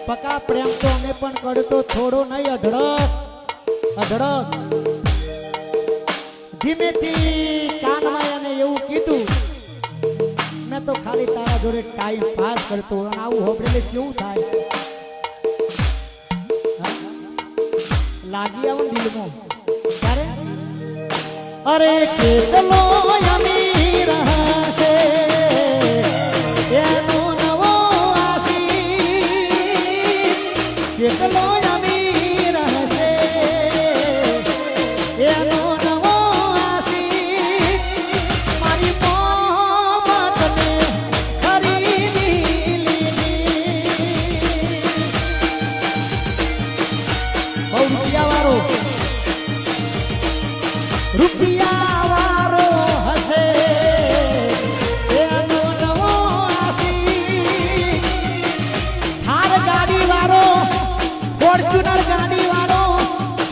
પકા પ્રેમ તો અમે પણ કરતો થોડો નહીં અઢળક ધીમેથી કાનમાં એને એવું કીધું મેં તો ખાલી તારા જોડે ટાઈમ પાસ કરતો અને આવું હોબળેલે કેવું થાય લાગી આવું દિલમાં ત્યારે અરે કેટલો અમીર હશે એનો નવો આશીષ કેટલો અમીર હશે એનો નવો આશીષ મારી મોહબ્બતને ખરીદી લીધી બહુ રૂપિયા વાળો હશે એનો નવો આશીષ થાર ગાડી વાળો ફોર્ચ્યુનર ગાડી વાળો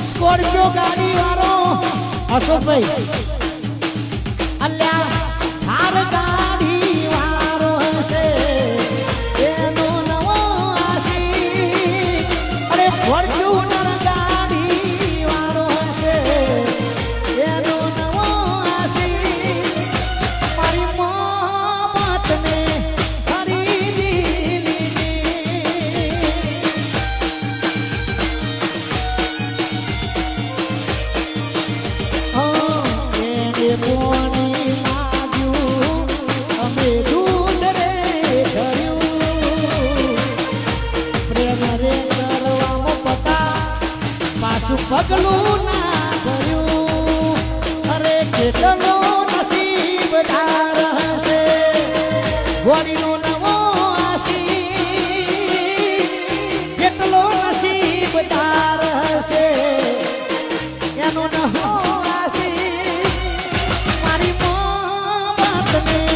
સ્કોર્પિયો ગાડી વાળો અશોકભાઈ અલ્યા થાર ગાડી વાળો હશે એનો નવો આશીષ અરે ફોર્ચ્યુનર ગાડી વાળો હશે એનો નવો આશીષ મારી મોહબ્બતને ખરીદી લીધી એને કોની માગ્યું અમે દૂધ રે કર્યું પ્રેમ રે કરવામાં પતા પાછું પગલું ના કર્યું અરે કેટલો નસીબદાર હશે ગોરીનો નવો આશીષ કેટલો નસીબદાર હશે એનો નવો આશીષ મારી મોહબ્બતને